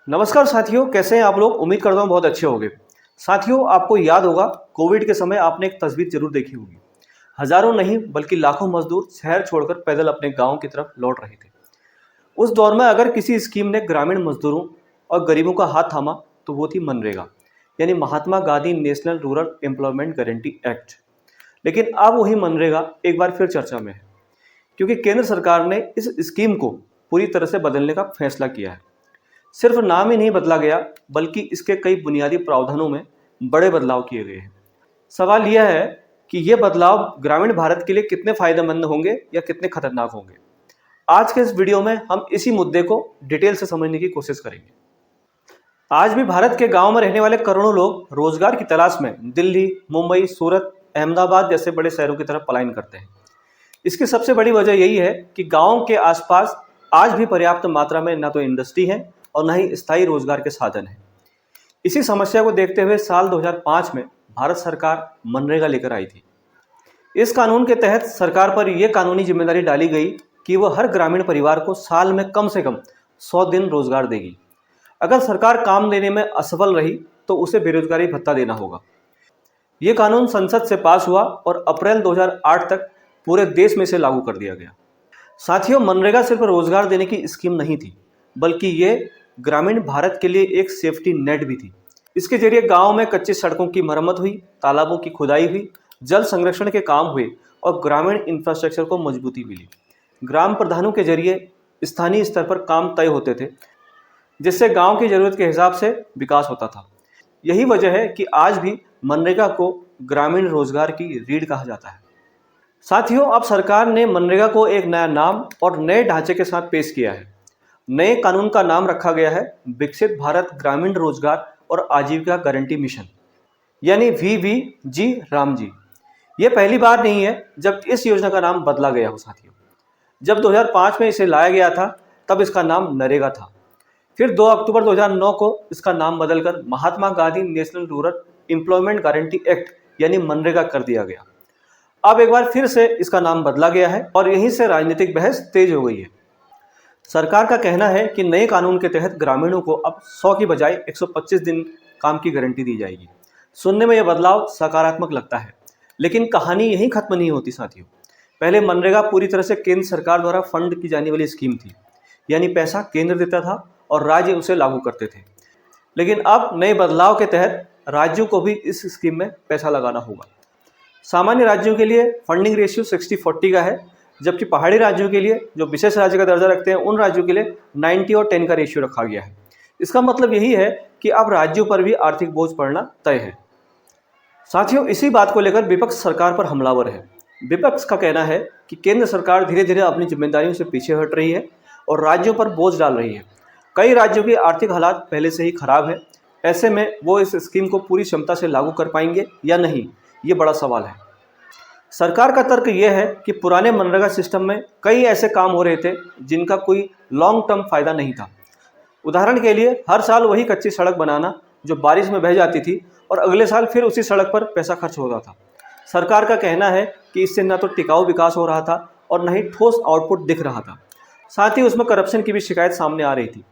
नमस्कार साथियों, कैसे हैं आप लोग। उम्मीद करता हूँ बहुत अच्छे होंगे। साथियों, आपको याद होगा कोविड के समय आपने एक तस्वीर जरूर देखी होगी। हजारों नहीं बल्कि लाखों मजदूर शहर छोड़कर पैदल अपने गांव की तरफ लौट रहे थे। उस दौर में अगर किसी स्कीम ने ग्रामीण मजदूरों और गरीबों का हाथ थामा तो वो थी मनरेगा, यानी Mahatma Gandhi National Rural Employment Guarantee Act. लेकिन अब वही मनरेगा एक बार फिर चर्चा में है, क्योंकि केंद्र सरकार ने इस स्कीम को पूरी तरह से बदलने का फैसला किया है। सिर्फ नाम ही नहीं बदला गया, बल्कि इसके कई बुनियादी प्रावधानों में बड़े बदलाव किए गए हैं। सवाल यह है कि ये बदलाव ग्रामीण भारत के लिए कितने फायदेमंद होंगे या कितने खतरनाक होंगे। आज के इस वीडियो में हम इसी मुद्दे को डिटेल से समझने की कोशिश करेंगे। आज भी भारत के गांव में रहने वाले करोड़ों लोग रोजगार की तलाश में दिल्ली, मुंबई, सूरत, अहमदाबाद जैसे बड़े शहरों की तरफ पलायन करते हैं। इसकी सबसे बड़ी वजह यही है कि गांव के आसपास आज भी पर्याप्त मात्रा में न तो इंडस्ट्री है और न ही स्थायी रोजगार के साधन हैं। इसी समस्या को देखते हुए साल 2005 में भारत सरकार मनरेगा लेकर आई थी। इस कानून के तहत सरकार पर यह कानूनी जिम्मेदारी डाली गई कि वह हर ग्रामीण परिवार को साल में कम से कम 100 दिन रोजगार देगी। अगर सरकार काम देने में असफल रही तो उसे बेरोजगारी भत्ता देना होगा। ये कानून संसद से पास हुआ और अप्रैल 2008 तक पूरे देश में इसे लागू कर दिया गया। साथियों, मनरेगा सिर्फ रोजगार देने की स्कीम नहीं थी, बल्कि ये ग्रामीण भारत के लिए एक सेफ्टी नेट भी थी। इसके जरिए गांव में कच्ची सड़कों की मरम्मत हुई, तालाबों की खुदाई हुई, जल संरक्षण के काम हुए और ग्रामीण इंफ्रास्ट्रक्चर को मजबूती मिली। ग्राम प्रधानों के जरिए स्थानीय स्तर पर काम तय होते थे, जिससे गांव की जरूरत के हिसाब से विकास होता था। यही वजह है कि आज भी मनरेगा को ग्रामीण रोजगार की रीढ़ कहा जाता है। साथियों, अब सरकार ने मनरेगा को एक नया नाम और नए ढांचे के साथ पेश किया है। नए कानून का नाम रखा गया है विकसित भारत ग्रामीण रोजगार और आजीविका गारंटी मिशन, यानी VVG रामजी। ये पहली बार नहीं है जब इस योजना का नाम बदला गया हो। साथियों, जब 2005 में इसे लाया गया था तब इसका नाम नरेगा था। फिर 2 अक्टूबर 2009 को इसका नाम बदलकर Mahatma Gandhi National Rural Employment Guarantee Act यानी मनरेगा कर दिया गया। अब एक बार फिर से इसका नाम बदला गया है और यहीं से राजनीतिक बहस तेज हो गई है। सरकार का कहना है कि नए कानून के तहत ग्रामीणों को अब 100 की बजाय 125 दिन काम की गारंटी दी जाएगी। सुनने में यह बदलाव सकारात्मक लगता है, लेकिन कहानी यहीं खत्म नहीं होती। साथियों, पहले मनरेगा पूरी तरह से केंद्र सरकार द्वारा फंड की जाने वाली स्कीम थी, यानी पैसा केंद्र देता था और राज्य उसे लागू करते थे। लेकिन अब नए बदलाव के तहत राज्यों को भी इस स्कीम में पैसा लगाना होगा। सामान्य राज्यों के लिए फंडिंग रेशियो 60-40 का है, जबकि पहाड़ी राज्यों के लिए, जो विशेष राज्य का दर्जा रखते हैं, उन राज्यों के लिए 90 और 10 का रेशियो रखा गया है। इसका मतलब यही है कि अब राज्यों पर भी आर्थिक बोझ पड़ना तय है। साथियों, इसी बात को लेकर विपक्ष सरकार पर हमलावर है। विपक्ष का कहना है कि केंद्र सरकार धीरे धीरे अपनी जिम्मेदारियों से पीछे हट रही है और राज्यों पर बोझ डाल रही है। कई राज्यों की आर्थिक हालात पहले से ही खराब है। ऐसे में वो इस स्कीम को पूरी क्षमता से लागू कर पाएंगे या नहीं, ये बड़ा सवाल है। सरकार का तर्क यह है कि पुराने मनरेगा सिस्टम में कई ऐसे काम हो रहे थे जिनका कोई लॉन्ग टर्म फायदा नहीं था। उदाहरण के लिए, हर साल वही कच्ची सड़क बनाना जो बारिश में बह जाती थी और अगले साल फिर उसी सड़क पर पैसा खर्च होता था। सरकार का कहना है कि इससे न तो टिकाऊ विकास हो रहा था और न ही ठोस आउटपुट दिख रहा था। साथ ही उसमें करप्शन की भी शिकायत सामने आ रही थी।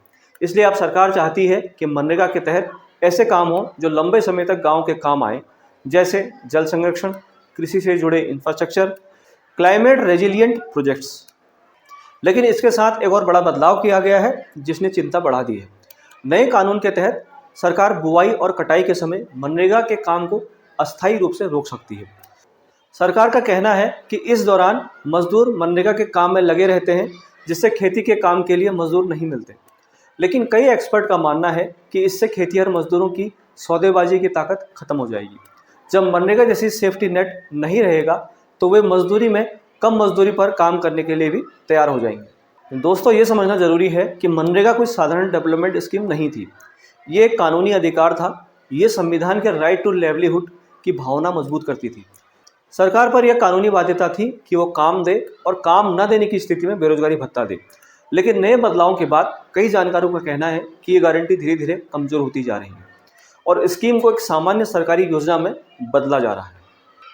इसलिए अब सरकार चाहती है कि मनरेगा के तहत ऐसे काम हो जो लंबे समय तक गाँव के काम आए, जैसे जल संरक्षण, कृषि से जुड़े इंफ्रास्ट्रक्चर, क्लाइमेट रेजिलिएंट प्रोजेक्ट्स। लेकिन इसके साथ एक और बड़ा बदलाव किया गया है जिसने चिंता बढ़ा दी है। नए कानून के तहत सरकार बुआई और कटाई के समय मनरेगा के काम को अस्थायी रूप से रोक सकती है। सरकार का कहना है कि इस दौरान मजदूर मनरेगा के काम में लगे रहते हैं, जिससे खेती के काम के लिए मजदूर नहीं मिलते। लेकिन कई एक्सपर्ट का मानना है कि इससे खेतिहर मजदूरों की सौदेबाजी की ताकत खत्म हो जाएगी। जब मनरेगा जैसी सेफ्टी नेट नहीं रहेगा तो वे मजदूरी में कम मजदूरी पर काम करने के लिए भी तैयार हो जाएंगे। दोस्तों, ये समझना जरूरी है कि मनरेगा कोई साधारण डेवलपमेंट स्कीम नहीं थी। ये एक कानूनी अधिकार था। ये संविधान के राइट टू लाइवलीहुड की भावना मजबूत करती थी। सरकार पर यह कानूनी बाध्यता थी कि वो काम दे और काम न देने की स्थिति में बेरोजगारी भत्ता दे। लेकिन नए बदलावों के बाद कई जानकारों का कहना है कि ये गारंटी धीरे धीरे कमजोर होती जा रही है और स्कीम को एक सामान्य सरकारी योजना में बदला जा रहा है।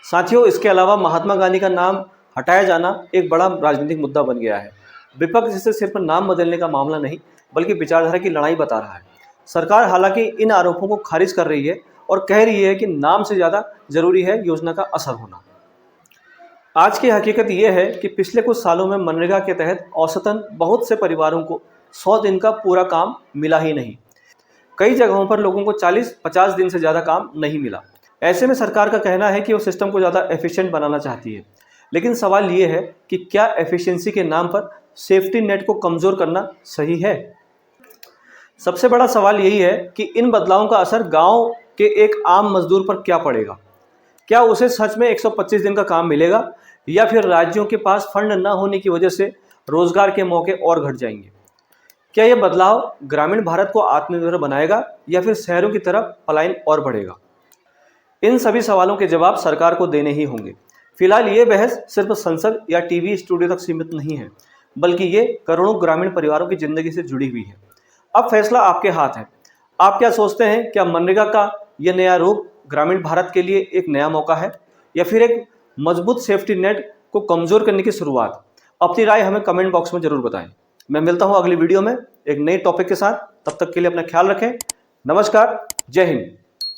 साथियों, इसके अलावा महात्मा गांधी का नाम हटाया जाना एक बड़ा राजनीतिक मुद्दा बन गया है। विपक्ष इसे सिर्फ नाम बदलने का मामला नहीं, बल्कि विचारधारा की लड़ाई बता रहा है। सरकार हालांकि इन आरोपों को खारिज कर रही है और कह रही है कि नाम से ज़्यादा जरूरी है योजना का असर होना। आज की हकीकत यह है कि पिछले कुछ सालों में मनरेगा के तहत औसतन बहुत से परिवारों को 100 दिन का पूरा काम मिला ही नहीं। कई जगहों पर लोगों को 40-50 दिन से ज़्यादा काम नहीं मिला। ऐसे में सरकार का कहना है कि वो सिस्टम को ज़्यादा एफिशिएंट बनाना चाहती है, लेकिन सवाल ये है कि क्या एफिशिएंसी के नाम पर सेफ्टी नेट को कमज़ोर करना सही है? सबसे बड़ा सवाल यही है कि इन बदलावों का असर गांव के एक आम मजदूर पर क्या पड़ेगा। क्या उसे सच में 125 दिन का काम मिलेगा या फिर राज्यों के पास फंड न होने की वजह से रोजगार के मौके और घट जाएंगे? क्या यह बदलाव ग्रामीण भारत को आत्मनिर्भर बनाएगा या फिर शहरों की तरफ पलायन और बढ़ेगा? इन सभी सवालों के जवाब सरकार को देने ही होंगे। फिलहाल ये बहस सिर्फ संसद या टीवी स्टूडियो तक सीमित नहीं है, बल्कि ये करोड़ों ग्रामीण परिवारों की जिंदगी से जुड़ी हुई है। अब फैसला आपके हाथ है। आप क्या सोचते हैं? क्या मनरेगा का यह नया रूप ग्रामीण भारत के लिए एक नया मौका है या फिर एक मजबूत सेफ्टी नेट को कमजोर करने की शुरुआत? अपनी राय हमें कमेंट बॉक्स में जरूर बताएं। मैं मिलता हूं अगली वीडियो में एक नए टॉपिक के साथ। तब तक के लिए अपना ख्याल रखें। नमस्कार, जय हिंद।